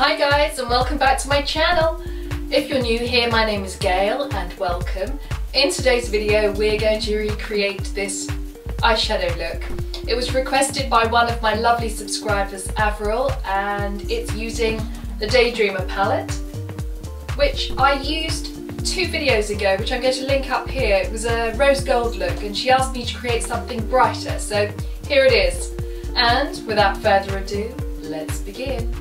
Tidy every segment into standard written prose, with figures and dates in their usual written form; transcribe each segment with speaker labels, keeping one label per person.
Speaker 1: Hi guys, and welcome back to my channel. If you're new here, my name is Gail and welcome. In today's video we're going to recreate this eyeshadow look. It was requested by one of my lovely subscribers, Avril, and it's using the Daydreamer palette, which I used 2 videos ago, which I'm going to link up here. It was a rose gold look and she asked me to create something brighter, so here it is. And without further ado, let's begin.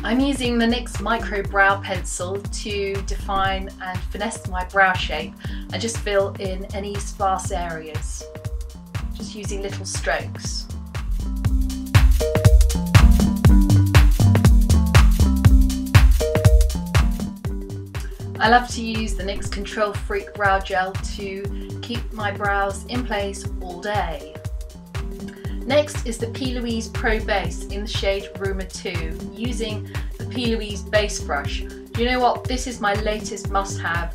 Speaker 1: I'm using the NYX Micro Brow Pencil to define and finesse my brow shape and just fill in any sparse areas, just using little strokes. I love to use the NYX Control Freak Brow Gel to keep my brows in place all day. Next is the P. Louise Pro Base in the shade Rumor 2, using the P. Louise base brush. Do you know what? This is my latest must-have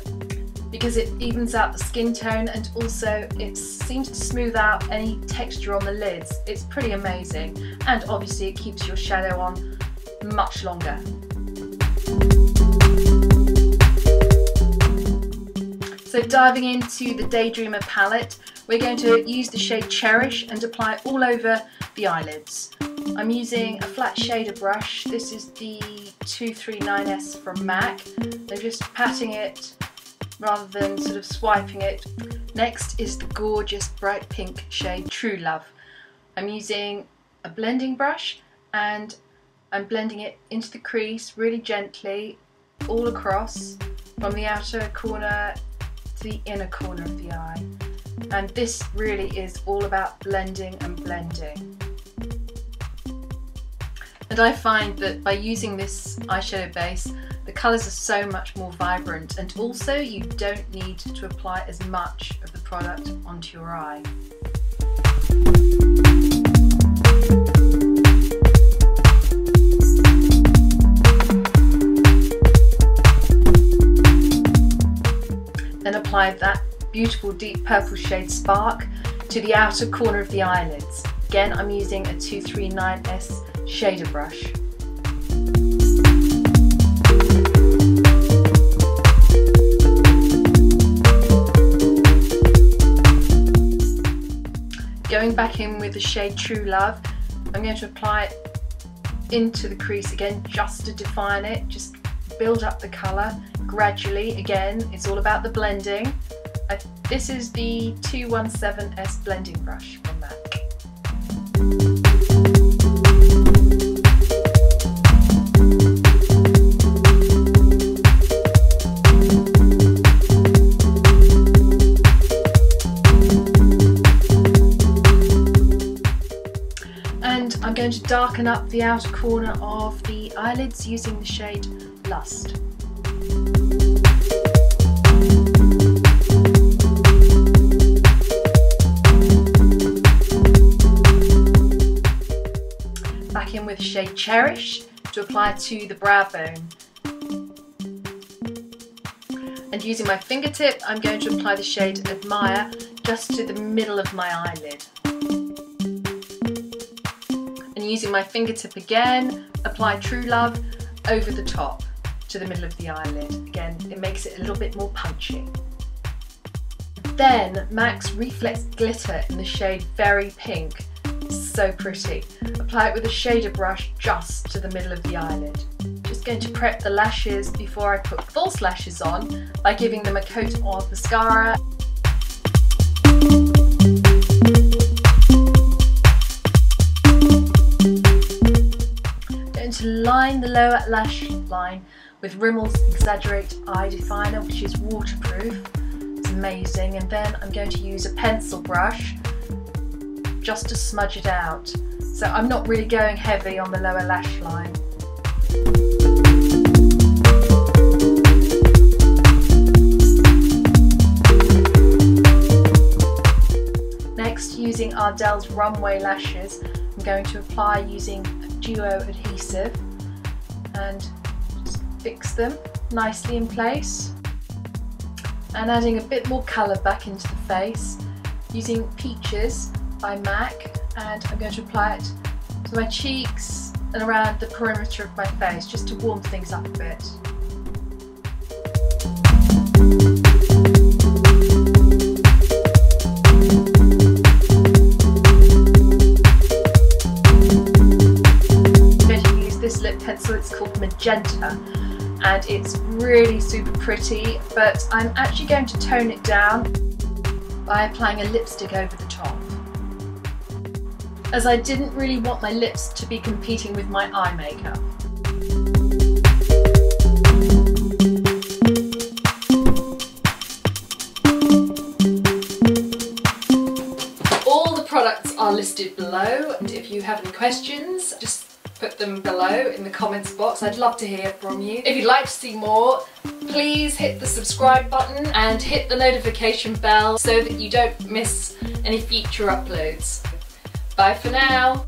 Speaker 1: because it evens out the skin tone and also it seems to smooth out any texture on the lids. It's pretty amazing, and obviously it keeps your shadow on much longer. So diving into the Daydreamer palette, we're going to use the shade Cherish and apply it all over the eyelids. I'm using a flat shader brush. This is the 239S from MAC. I'm just patting it rather than sort of swiping it. Next is the gorgeous bright pink shade True Love. I'm using a blending brush and I'm blending it into the crease really gently all across from the outer corner to the inner corner of the eye. And this really is all about blending and blending. And I find that by using this eyeshadow base, the colours are so much more vibrant, and also you don't need to apply as much of the product onto your eye. Then apply that beautiful deep purple shade Spark to the outer corner of the eyelids. Again, I'm using a 239S shader brush. Going back in with the shade True Love, I'm going to apply it into the crease again just to define it, just build up the colour gradually. Again, it's all about the blending. This is the 217S blending brush from MAC. And I'm going to darken up the outer corner of the eyelids using the shade Lust. Back in with shade Cherish to apply to the brow bone. And using my fingertip, I'm going to apply the shade Admire just to the middle of my eyelid. And using my fingertip again, apply True Love over the top to the middle of the eyelid. Again, it makes it a little bit more punchy. Then MAC's Reflex Glitter in the shade Very Pink. So pretty. Apply it with a shader brush just to the middle of the eyelid. Just going to prep the lashes before I put false lashes on by giving them a coat of mascara. Going to line the lower lash line with Rimmel's Exaggerate Eye Definer, which is waterproof. It's amazing. And then I'm going to use a pencil brush just to smudge it out. So I'm not really going heavy on the lower lash line. Next, using Ardell's Runway lashes, I'm going to apply using a duo adhesive and just fix them nicely in place. And adding a bit more colour back into the face using Peaches by MAC, and I'm going to apply it to my cheeks and around the perimeter of my face just to warm things up a bit. I'm going to use this lip pencil, it's called Magenta, and it's really super pretty, but I'm actually going to tone it down by applying a lipstick over the top, as I didn't really want my lips to be competing with my eye makeup. All the products are listed below, and if you have any questions, just put them below in the comments box. I'd love to hear from you. If you'd like to see more, please hit the subscribe button and hit the notification bell so that you don't miss any future uploads. Bye for now.